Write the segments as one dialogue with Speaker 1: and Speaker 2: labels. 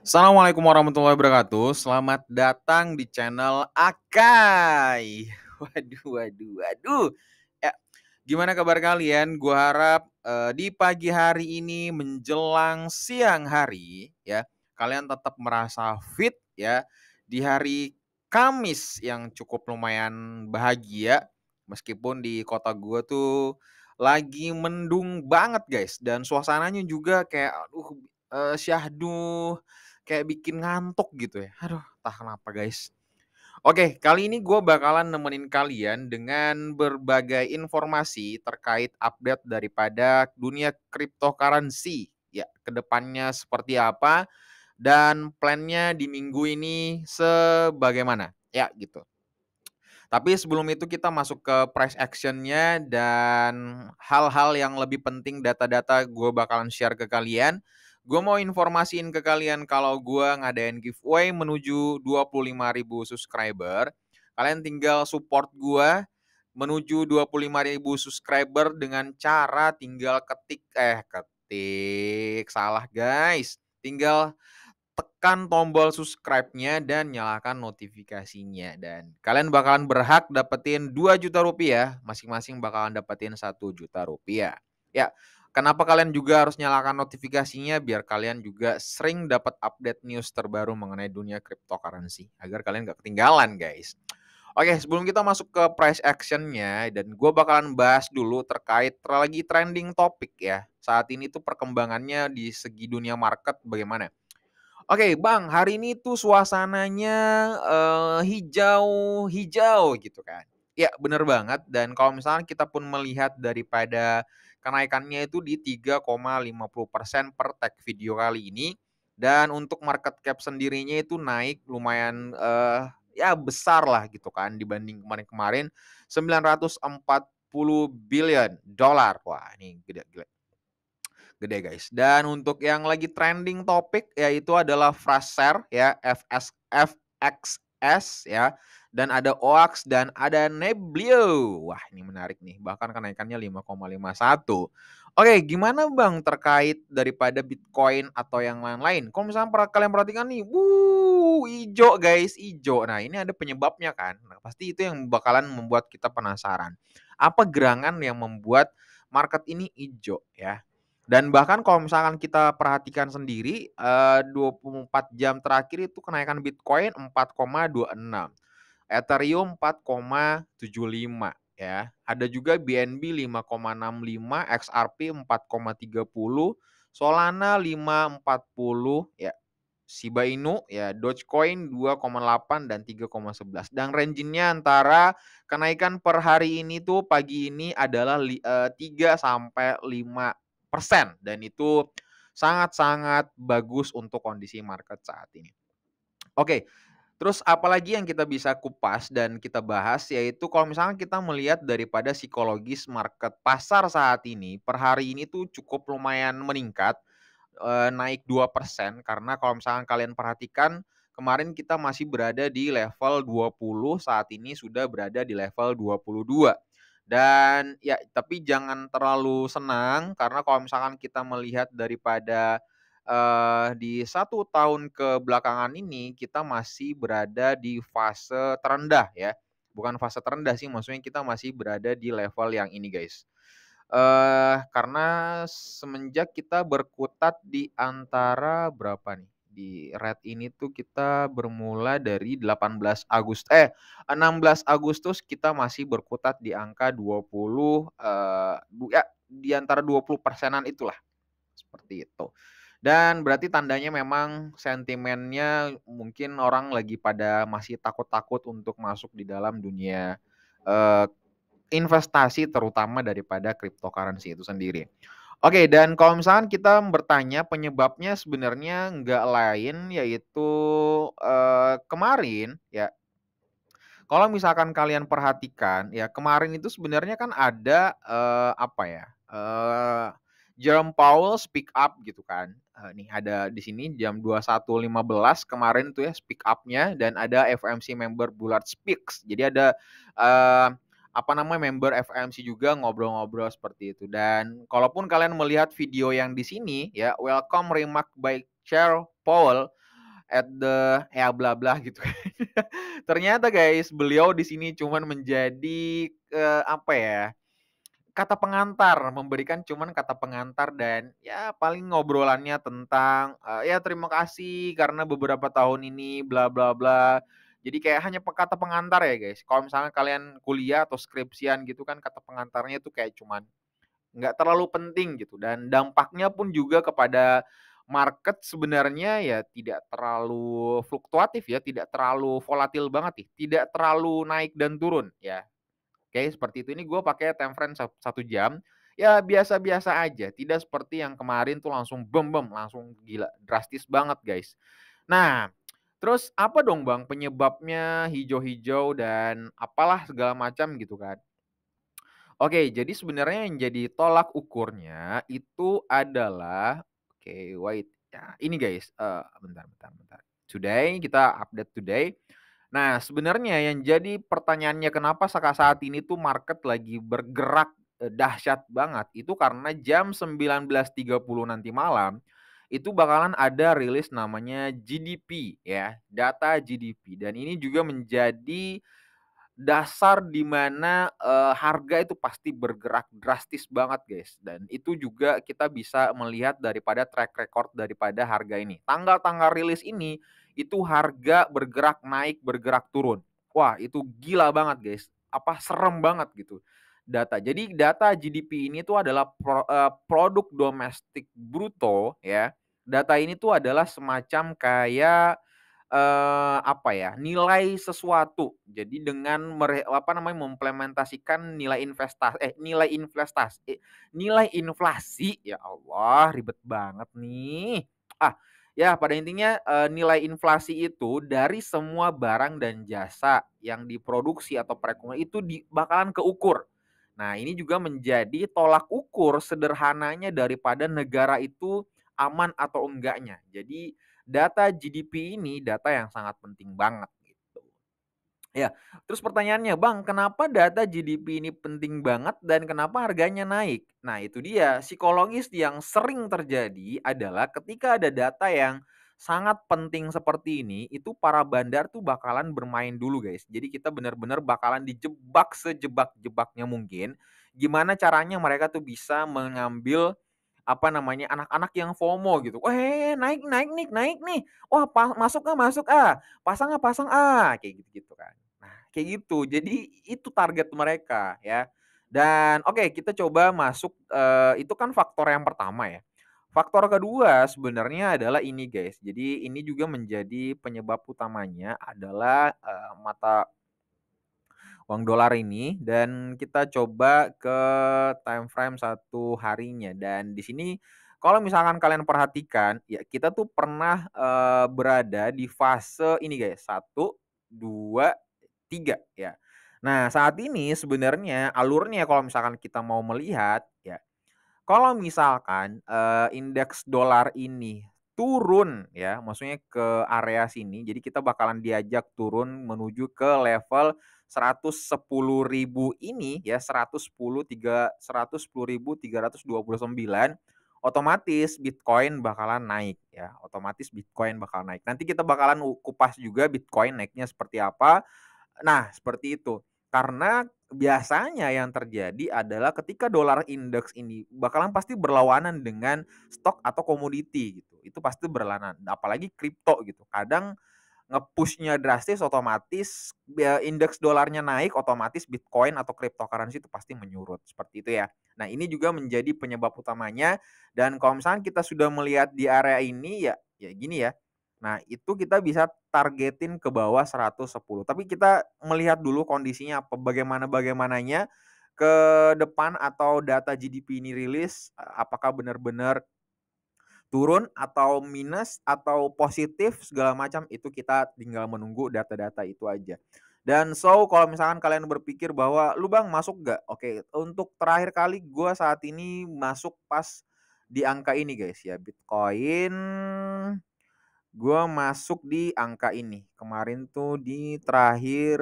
Speaker 1: Assalamualaikum warahmatullahi wabarakatuh. Selamat datang di channel Akai. Waduh, waduh, waduh. Ya, gimana kabar kalian? Gua harap di pagi hari ini menjelang siang hari ya, kalian tetap merasa fit ya di hari Kamis yang cukup lumayan bahagia meskipun di kota gua tuh lagi mendung banget guys dan suasananya juga kayak syahdu kayak bikin ngantuk gitu ya. Aduh, entah kenapa guys. Oke, kali ini gue bakalan nemenin kalian dengan berbagai informasi terkait update daripada dunia cryptocurrency. Ya, kedepannya seperti apa dan plannya di minggu ini sebagaimana. Ya, gitu. Tapi sebelum itu kita masuk ke price actionnya dan hal-hal yang lebih penting data-data gue bakalan share ke kalian. Gue mau informasiin ke kalian kalau gue ngadain giveaway menuju 25.000 subscriber. Kalian tinggal support gue menuju 25.000 subscriber dengan cara tinggal ketik salah guys. Tinggal tekan tombol subscribe-nya dan nyalakan notifikasinya dan kalian bakalan berhak dapetin 2 juta rupiah, masing-masing bakalan dapetin 1 juta rupiah. Ya, kenapa kalian juga harus nyalakan notifikasinya biar kalian juga sering dapat update news terbaru mengenai dunia cryptocurrency agar kalian gak ketinggalan guys. Oke, sebelum kita masuk ke price action-nya dan gue bakalan bahas dulu terkait lagi trending topik ya. Saat ini tuh perkembangannya di segi dunia market bagaimana? Oke, Bang, hari ini tuh suasananya, hijau-hijau gitu kan. Ya, bener banget dan kalau misalnya kita pun melihat daripada kenaikannya itu di 3,50% per tag video kali ini dan untuk market cap sendirinya itu naik lumayan, ya besar lah gitu kan dibanding kemarin-kemarin, 940 billion dollar. Wah, ini gede gila. Gede guys. Dan untuk yang lagi trending topik yaitu adalah Frasser ya, FXS ya, dan ada OAX dan ada Neblio. Wah, ini menarik nih. Bahkan kenaikannya 5,51. Oke, gimana Bang terkait daripada Bitcoin atau yang lain-lain? Kalau misalnya kalian perhatikan nih, ijo guys, ijo. Nah, ini ada penyebabnya kan. Nah, pasti itu yang bakalan membuat kita penasaran. Apa gerangan yang membuat market ini ijo ya? Dan bahkan kalau misalkan kita perhatikan sendiri, 24 jam terakhir itu kenaikan Bitcoin 4,26, Ethereum 4,75 ya. Ada juga BNB 5,65, XRP 4,30, Solana 5,40 ya. Shiba Inu ya, Dogecoin 2,8 dan 3,11. Dan range-nya antara kenaikan per hari ini tuh pagi ini adalah 3 sampai 5% dan itu sangat-sangat bagus untuk kondisi market saat ini. Oke, terus apalagi yang kita bisa kupas dan kita bahas yaitu kalau misalnya kita melihat daripada psikologis market pasar saat ini, per hari ini tuh cukup lumayan meningkat, naik 2% karena kalau misalkan kalian perhatikan kemarin kita masih berada di level 20, saat ini sudah berada di level 22. Dan ya tapi jangan terlalu senang karena kalau misalkan kita melihat daripada di 1 tahun kebelakangan ini kita masih berada di fase terendah ya. Bukan fase terendah sih, maksudnya kita masih berada di level yang ini guys. Karena semenjak kita berkutat di antara berapa nih, di rate ini tuh kita bermula dari 16 Agustus kita masih berkutat di angka 20, ya di antara 20%-an itulah, seperti itu. Dan berarti tandanya memang sentimennya mungkin orang lagi pada masih takut-takut untuk masuk di dalam dunia, eee, investasi terutama daripada cryptocurrency itu sendiri. Oke, dan kalau misalkan kita bertanya penyebabnya sebenarnya nggak lain yaitu, kemarin ya, kalau misalkan kalian perhatikan ya kemarin itu sebenarnya kan ada, apa ya, Jerome Powell speak up gitu kan, nih ada di sini jam 21.15 kemarin tuh ya speak up-nya dan ada FOMC member Bullard Speaks. Jadi ada, eee, apa namanya, member FOMC juga ngobrol-ngobrol seperti itu. Dan kalaupun kalian melihat video yang di sini ya, welcome remark by Chair Powell, at the ya bla bla gitu kan. Ternyata guys, beliau di sini cuman menjadi, apa ya, kata pengantar, memberikan cuman kata pengantar dan ya paling ngobrolannya tentang, ya terima kasih karena beberapa tahun ini bla bla bla. Jadi kayak hanya kata pengantar ya guys. Kalau misalnya kalian kuliah atau skripsian gitu kan kata pengantarnya itu kayak cuman nggak terlalu penting gitu dan dampaknya pun juga kepada market sebenarnya ya tidak terlalu fluktuatif ya, tidak terlalu volatil banget nih, tidak terlalu naik dan turun ya. Oke, seperti itu. Ini gue pakai time frame 1 jam, ya biasa-biasa aja, tidak seperti yang kemarin tuh langsung bem-bem, langsung gila, drastis banget, guys. Nah, terus apa dong Bang penyebabnya hijau-hijau dan apalah segala macam gitu kan. Oke, jadi sebenarnya yang jadi tolak ukurnya itu adalah oke, wait, ya ini guys, bentar bentar bentar. Today, kita update today. Nah, sebenarnya yang jadi pertanyaannya kenapa saat ini tuh market lagi bergerak, dahsyat banget, itu karena jam 19.30 nanti malam, itu bakalan ada rilis namanya GDP ya, data GDP dan ini juga menjadi dasar di mana, harga itu pasti bergerak drastis banget, guys, dan itu juga kita bisa melihat daripada track record daripada harga ini. Tanggal-tanggal rilis ini, itu harga bergerak naik, bergerak turun. Wah, itu gila banget, guys. Apa, serem banget gitu data. Jadi data GDP ini tuh adalah produk domestik bruto ya. Data ini tuh adalah semacam kayak apa ya, nilai sesuatu. Jadi dengan apa namanya, mengimplementasikan nilai inflasi, ya Allah ribet banget nih. Ya pada intinya, nilai inflasi itu dari semua barang dan jasa yang diproduksi atau perekonomian itu bakalan keukur. Nah, ini juga menjadi tolak ukur sederhananya daripada negara itu aman atau enggaknya. Jadi data GDP ini data yang sangat penting banget gitu. Ya, terus pertanyaannya, "Bang, kenapa data GDP ini penting banget dan kenapa harganya naik?" Nah, itu dia, psikologis yang sering terjadi adalah ketika ada data yang sangat penting seperti ini, itu para bandar tuh bakalan bermain dulu, guys. Jadi kita benar-benar bakalan dijebak sejebak-jebaknya mungkin. Gimana caranya mereka tuh bisa mengambil apa namanya, anak-anak yang FOMO gitu. Naik naik nih naik nih. Wah, masuk pasang kayak gitu-gitu kan. Nah, kayak gitu. Jadi itu target mereka ya. Dan oke, kita coba masuk, itu kan faktor yang pertama ya. Faktor kedua sebenarnya adalah ini guys, jadi ini juga menjadi penyebab utamanya adalah, mata uang dolar ini dan kita coba ke time frame 1 harinya dan di sini kalau misalkan kalian perhatikan ya kita tuh pernah, berada di fase ini guys, 1, 2, 3 ya. Nah saat ini sebenarnya alurnya kalau misalkan kita mau melihat ya, kalau misalkan, indeks dolar ini turun ya, maksudnya ke area sini, jadi kita bakalan diajak turun menuju ke level 110.000 ini ya, 110.329, otomatis Bitcoin bakalan naik ya, otomatis Bitcoin bakal naik. Nanti kita bakalan kupas juga Bitcoin naiknya seperti apa. Nah, seperti itu. Karena biasanya yang terjadi adalah ketika dolar indeks ini bakalan pasti berlawanan dengan stok atau komoditi gitu. Itu pasti berlawanan, apalagi kripto gitu. Kadang nge-push-nya drastis otomatis indeks dolarnya naik, otomatis Bitcoin atau cryptocurrency itu pasti menyurut, seperti itu ya. Nah, ini juga menjadi penyebab utamanya dan kalau misalnya kita sudah melihat di area ini ya gini ya. Nah, itu kita bisa targetin ke bawah 110. Tapi kita melihat dulu kondisinya apa, bagaimananya ke depan atau data GDP ini rilis, apakah benar-benar turun atau minus atau positif segala macam itu kita tinggal menunggu data-data itu aja. Dan kalau misalkan kalian berpikir bahwa, "Lu Bang masuk nggak?" Oke, untuk terakhir kali gua saat ini masuk pas di angka ini guys ya, Bitcoin gua masuk di angka ini. Kemarin tuh di terakhir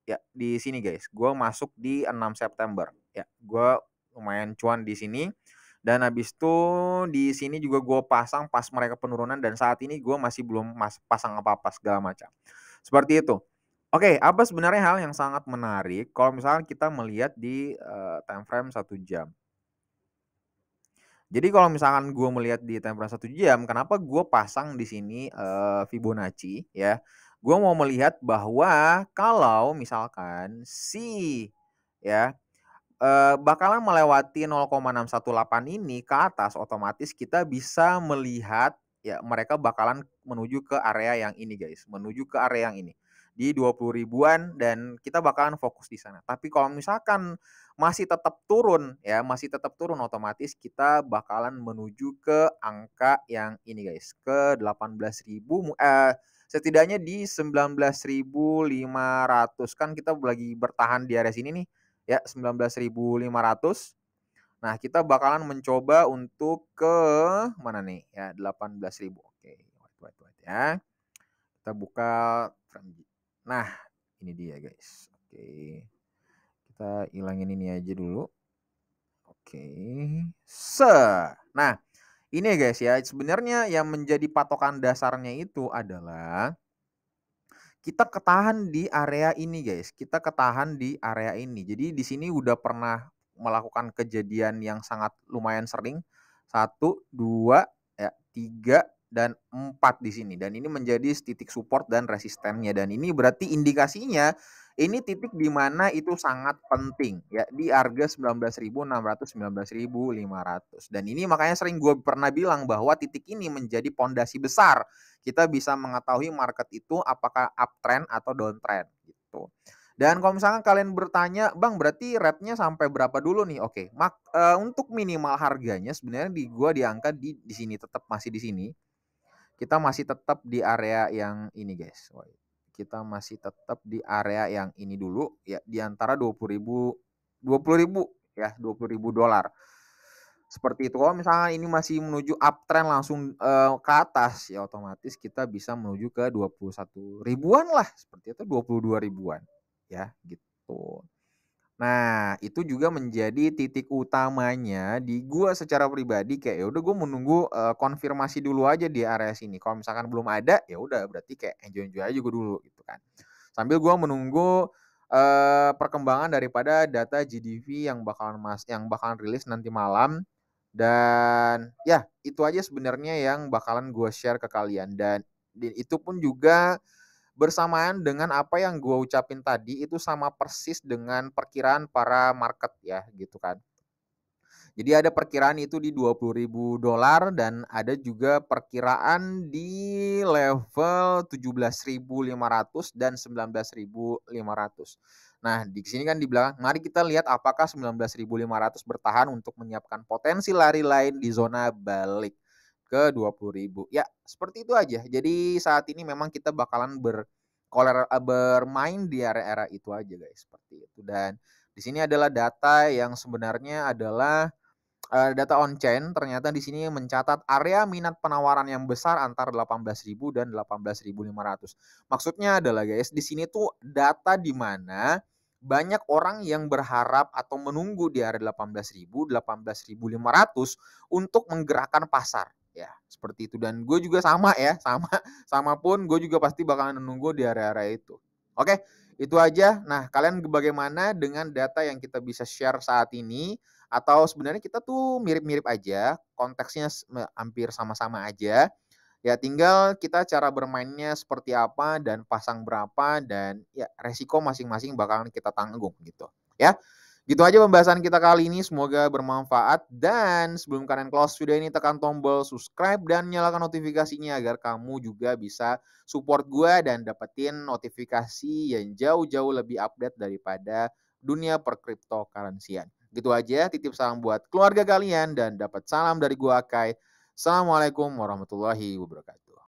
Speaker 1: ya di sini guys, gua masuk di 6 September. Ya, gua lumayan cuan di sini Dan habis itu di sini juga gue pasang pas mereka penurunan dan saat ini gue masih belum pasang apa-apa segala macam. Seperti itu. Oke, apa sebenarnya hal yang sangat menarik kalau misalkan kita melihat di, time frame 1 jam. Jadi kalau misalkan gue melihat di time frame 1 jam, kenapa gue pasang di sini, Fibonacci ya, gue mau melihat bahwa kalau misalkan ya, bakalan melewati 0,618 ini ke atas, otomatis kita bisa melihat ya mereka bakalan menuju ke area yang ini guys, menuju ke area yang ini. Di 20 ribuan dan kita bakalan fokus di sana. Tapi kalau misalkan masih tetap turun ya, masih tetap turun otomatis kita bakalan menuju ke angka yang ini guys, ke 18.000 setidaknya di 19.500 kan kita lagi bertahan di area sini nih ya 19.500. Nah, kita bakalan mencoba untuk ke mana nih? Ya 18.000. Oke, wait ya. Kita buka frame. Nah, ini dia guys. Oke. Kita hilangin ini aja dulu. Oke. Nah, ini ya guys ya. Sebenarnya yang menjadi patokan dasarnya itu adalah kita ketahan di area ini guys, kita ketahan di area ini. Jadi di sini udah pernah melakukan kejadian yang sangat lumayan sering, 1, 2, ya 3, dan 4 di sini. Dan ini menjadi titik support dan resistennya. Dan ini berarti indikasinya ini titik di mana itu sangat penting ya di harga 19.600, 19.500. Dan ini makanya sering gue pernah bilang bahwa titik ini menjadi pondasi besar kita bisa mengetahui market itu apakah uptrend atau downtrend gitu. Dan kalau misalkan kalian bertanya, "Bang, berarti rate-nya sampai berapa dulu nih?" Oke, untuk minimal harganya sebenarnya gua di angka di sini tetap masih di sini. Kita masih tetap di area yang ini, guys. Kita masih tetap di area yang ini dulu ya di antara 20.000 ya, $20.000. Seperti itu. Kalau misalnya ini masih menuju uptrend langsung, ke atas, ya otomatis kita bisa menuju ke 21 ribuan lah, seperti itu, 22 ribuan, ya gitu. Nah, itu juga menjadi titik utamanya di gua secara pribadi kayak ya udah gua menunggu, konfirmasi dulu aja di area sini. Kalau misalkan belum ada, ya udah berarti kayak enjoy-enjoy aja gua dulu gitu kan. Sambil gua menunggu, perkembangan daripada data GDP yang bakalan rilis nanti malam. Dan ya itu aja sebenarnya yang bakalan gue share ke kalian dan itu pun juga bersamaan dengan apa yang gue ucapin tadi itu sama persis dengan perkiraan para market ya gitu kan. Jadi ada perkiraan itu di $20.000 dan ada juga perkiraan di level 17.500 dan 19.500. Nah, di sini kan dibilang, mari kita lihat apakah 19.500 bertahan untuk menyiapkan potensi lari lain di zona balik ke 20.000. Ya, seperti itu aja. Jadi saat ini memang kita bakalan bermain di area-area itu aja guys, seperti itu. Dan di sini adalah data yang sebenarnya adalah data on chain ternyata di sini mencatat area minat penawaran yang besar antara 18.000 dan 18.500. Maksudnya adalah guys, di sini tuh data di mana banyak orang yang berharap atau menunggu di area 18.000, 18.500 untuk menggerakkan pasar. Ya, seperti itu. Dan gue juga sama ya, sama pun gue juga pasti bakalan menunggu di area-area itu. Oke, itu aja. Nah, kalian bagaimana dengan data yang kita bisa share saat ini? Atau sebenarnya kita tuh mirip-mirip aja, konteksnya hampir sama-sama aja. Ya tinggal kita cara bermainnya seperti apa dan pasang berapa dan ya resiko masing-masing bakalan kita tanggung gitu, ya. Gitu aja pembahasan kita kali ini, semoga bermanfaat dan sebelum kalian close video ini tekan tombol subscribe dan nyalakan notifikasinya agar kamu juga bisa support gua dan dapetin notifikasi yang jauh-jauh lebih update daripada dunia per-cryptocurrency-an. Gitu aja, titip salam buat keluarga kalian dan dapat salam dari gua Akai. Assalamualaikum warahmatullahi wabarakatuh.